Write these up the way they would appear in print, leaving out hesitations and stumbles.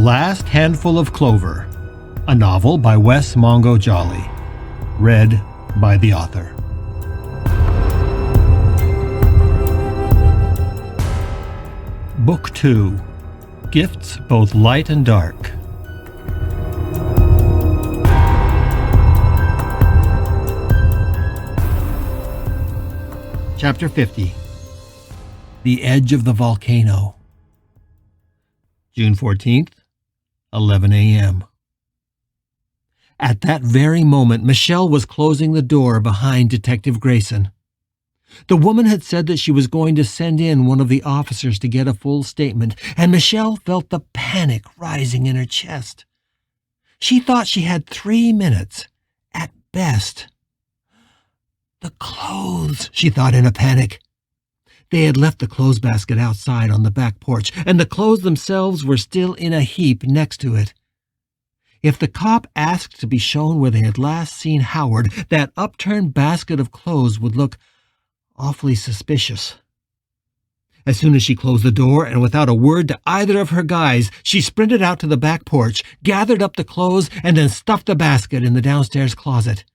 Last Handful of Clover, a novel by Wess Mongo Jolley, read by the author. Book 2, Gifts Both Light and Dark. Chapter 50, The Edge of the Volcano. June 14th, 11 a.m. At that very moment, Michelle was closing the door behind Detective Grayson. The woman had said that she was going to send in one of the officers to get a full statement, and Michelle felt the panic rising in her chest. She thought she had 3 minutes, at best. The clothes, she thought in a panic. They had left the clothes basket outside on the back porch, and the clothes themselves were still in a heap next to it. If the cop asked to be shown where they had last seen Howard, that upturned basket of clothes would look awfully suspicious. As soon as she closed the door, and without a word to either of her guys, she sprinted out to the back porch, gathered up the clothes, and then stuffed the basket in the downstairs closet.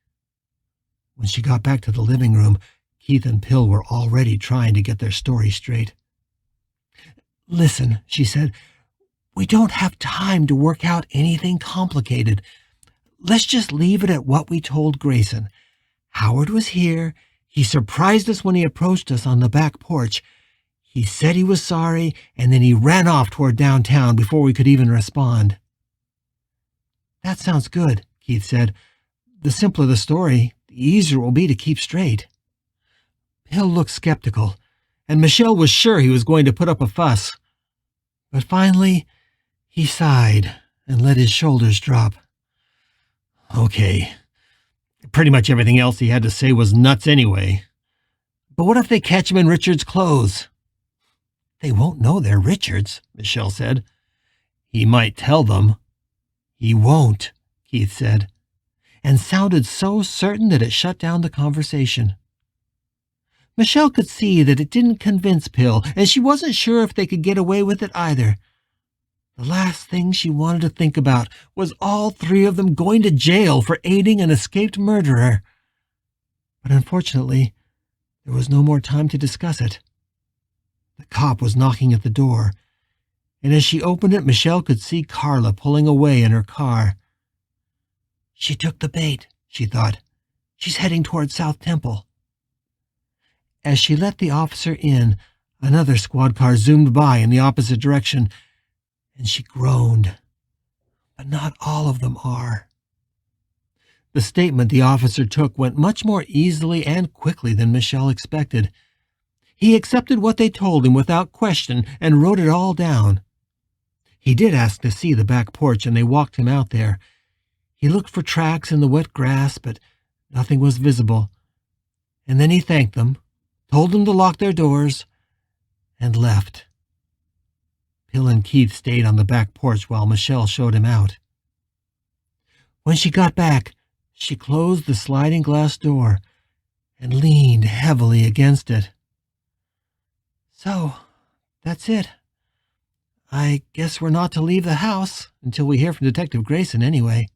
When she got back to the living room, Keith and Pill were already trying to get their story straight. "Listen," she said, "we don't have time to work out anything complicated. Let's just leave it at what we told Grayson. Howard was here. He surprised us when he approached us on the back porch. He said he was sorry, and then he ran off toward downtown before we could even respond." "That sounds good," Keith said. "The simpler the story, the easier it will be to keep straight." Hill looked skeptical, and Michelle was sure he was going to put up a fuss. But finally, he sighed and let his shoulders drop. "Okay. Pretty much everything else he had to say was nuts anyway. But what if they catch him in Richard's clothes?" "They won't know they're Richard's," Michelle said. "He might tell them." "He won't," Keith said, and sounded so certain that it shut down the conversation. Michelle could see that it didn't convince Pill, and she wasn't sure if they could get away with it either. The last thing she wanted to think about was all three of them going to jail for aiding an escaped murderer. But unfortunately, there was no more time to discuss it. The cop was knocking at the door, and as she opened it, Michelle could see Carla pulling away in her car. "She took the bait," she thought. "She's heading toward South Temple." As she let the officer in, another squad car zoomed by in the opposite direction, and she groaned. But not all of them are. The statement the officer took went much more easily and quickly than Michelle expected. He accepted what they told him without question and wrote it all down. He did ask to see the back porch, and they walked him out there. He looked for tracks in the wet grass, but nothing was visible. And then he thanked them, told them to lock their doors, and left. Pill and Keith stayed on the back porch while Michelle showed him out. When she got back, she closed the sliding glass door and leaned heavily against it. "So, that's it. I guess we're not to leave the house until we hear from Detective Grayson anyway."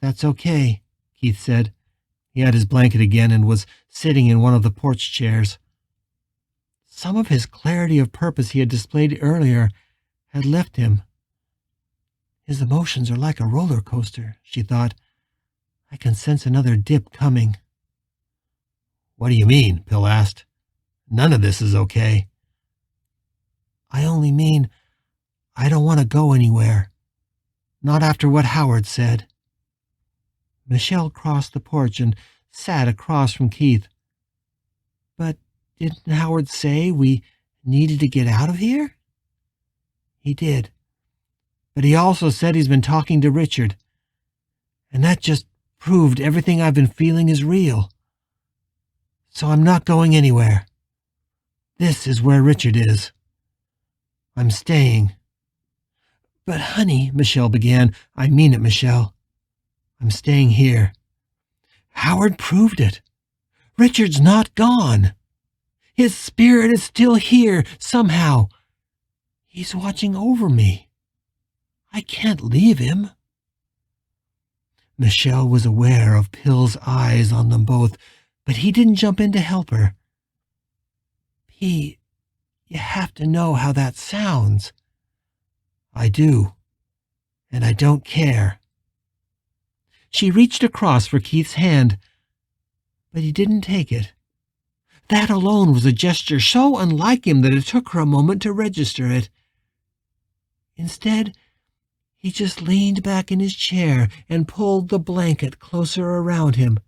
"That's okay," Keith said. He had his blanket again and was sitting in one of the porch chairs. Some of his clarity of purpose he had displayed earlier had left him. His emotions are like a roller coaster, she thought. I can sense another dip coming. "What do you mean?" Pill asked. "None of this is okay." "I only mean I don't want to go anywhere. Not after what Howard said." Michelle crossed the porch and sat across from Keith. "But didn't Howard say we needed to get out of here?" "He did. But he also said he's been talking to Richard. And that just proved everything I've been feeling is real. So I'm not going anywhere. This is where Richard is. I'm staying." "But honey," Michelle began. "I mean it, Michelle. I'm staying here. Howard proved it. Richard's not gone. His spirit is still here, somehow. He's watching over me. I can't leave him. Michelle was aware of Pill's eyes on them both, but he didn't jump in to help her. P, you have to know how that sounds. I do, and I don't care. She reached across for Keith's hand, but he didn't take it. That alone was a gesture so unlike him that it took her a moment to register it. Instead, he just leaned back in his chair and pulled the blanket closer around him.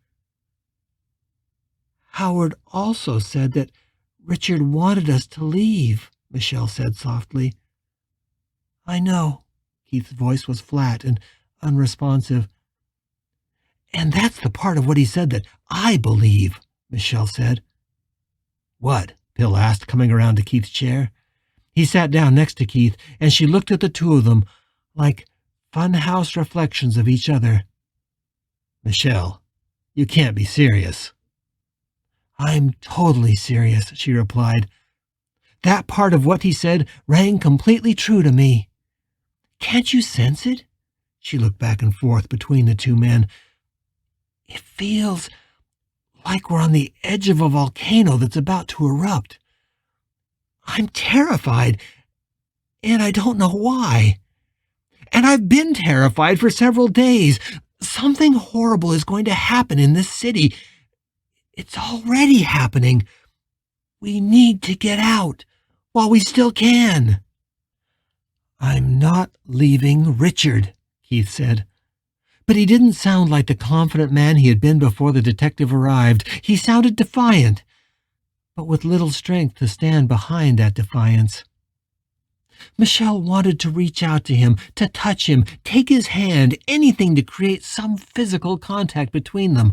Howard also said that Richard wanted us to leave, Michelle said softly. I know. Keith's voice was flat and unresponsive. And that's the part of what he said that I believe, Michelle said. What? Pill asked, coming around to Keith's chair. He sat down next to Keith, and she looked at the two of them like funhouse reflections of each other. Michelle, you can't be serious. I'm totally serious, she replied. That part of what he said rang completely true to me. Can't you sense it? She looked back and forth between the two men. It feels like we're on the edge of a volcano that's about to erupt. I'm terrified, and I don't know why. And I've been terrified for several days. Something horrible is going to happen in this city. It's already happening. We need to get out while we still can. I'm not leaving Richard, Keith said. But he didn't sound like the confident man he had been before the detective arrived. He sounded defiant, but with little strength to stand behind that defiance. Michelle wanted to reach out to him, to touch him, take his hand, anything to create some physical contact between them.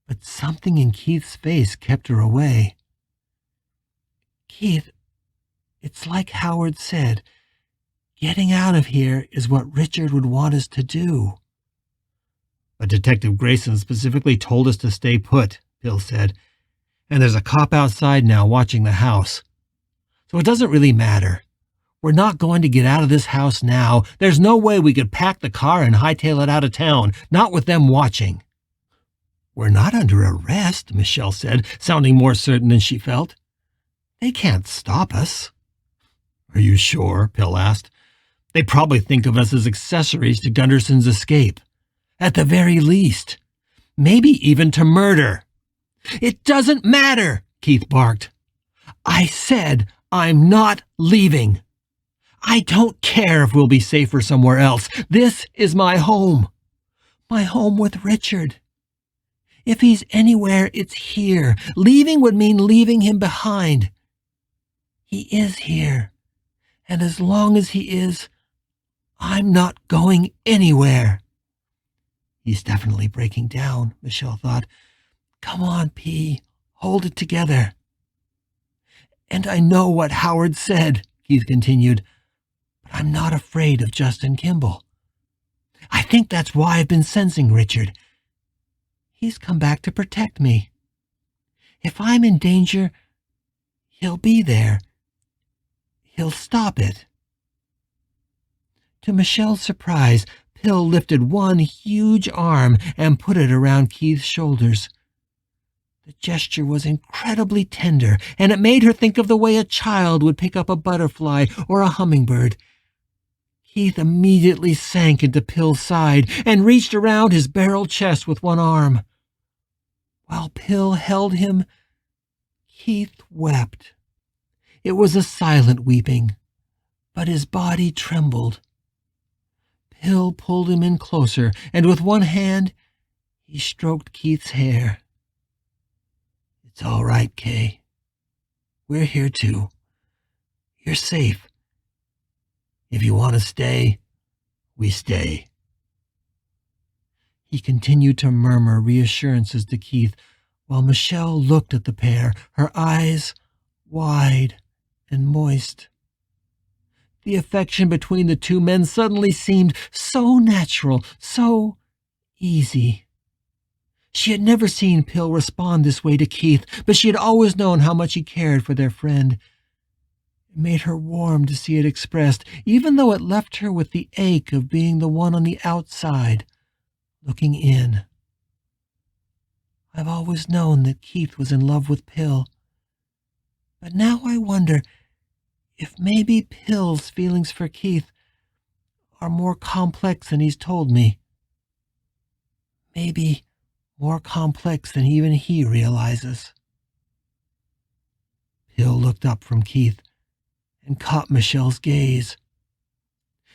But something in Keith's face kept her away. Keith, it's like Howard said. Getting out of here is what Richard would want us to do. But Detective Grayson specifically told us to stay put, Bill said. And there's a cop outside now watching the house. So it doesn't really matter. We're not going to get out of this house now. There's no way we could pack the car and hightail it out of town, not with them watching. We're not under arrest, Michelle said, sounding more certain than she felt. They can't stop us. Are you sure? Pill asked. They probably think of us as accessories to Gunderson's escape. At the very least. Maybe even to murder. It doesn't matter, Keith barked. I said I'm not leaving. I don't care if we'll be safer somewhere else. This is my home. My home with Richard. If he's anywhere, it's here. Leaving would mean leaving him behind. He is here. And as long as he is, I'm not going anywhere. He's definitely breaking down, Michelle thought. Come on, P. Hold it together. And I know what Howard said, Keith continued, but I'm not afraid of Justin Kimball. I think that's why I've been sensing Richard. He's come back to protect me. If I'm in danger, he'll be there. He'll stop it. To Michelle's surprise, Pill lifted one huge arm and put it around Keith's shoulders. The gesture was incredibly tender, and it made her think of the way a child would pick up a butterfly or a hummingbird. Keith immediately sank into Pill's side and reached around his barrel chest with one arm. While Pill held him, Keith wept. It was a silent weeping, but his body trembled. Pill pulled him in closer, and with one hand, he stroked Keith's hair. It's all right, Kay. We're here too. You're safe. If you want to stay, we stay. He continued to murmur reassurances to Keith while Michelle looked at the pair, her eyes wide and moist. The affection between the two men suddenly seemed so natural, so easy. She had never seen Pill respond this way to Keith, but she had always known how much he cared for their friend. It made her warm to see it expressed, even though it left her with the ache of being the one on the outside, looking in. I've always known that Keith was in love with Pill, but now I wonder if maybe Pill's feelings for Keith are more complex than he's told me. Maybe more complex than even he realizes. Pill looked up from Keith and caught Michelle's gaze.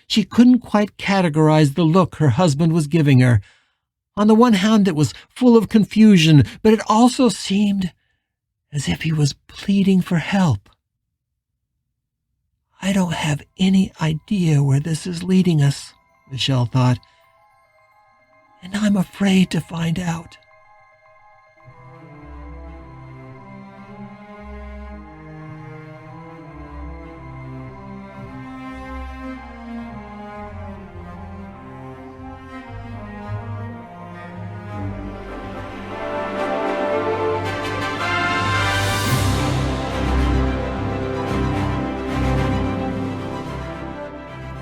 She couldn't quite categorize the look her husband was giving her. On the one hand, it was full of confusion, but it also seemed as if he was pleading for help. I don't have any idea where this is leading us, Michelle thought, and I'm afraid to find out.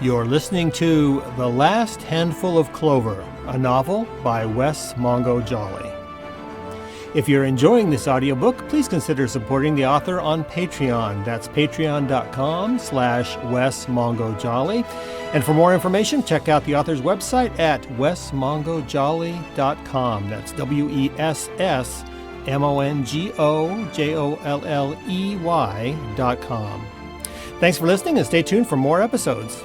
You're listening to The Last Handful of Clover, a novel by Wess Mongo Jolley. If you're enjoying this audiobook, please consider supporting the author on Patreon. That's patreon.com/Wess Mongo Jolley. And for more information, check out the author's website at wessmongojolly.com. That's WESSMONGOJOLLEY.com. Thanks for listening and stay tuned for more episodes.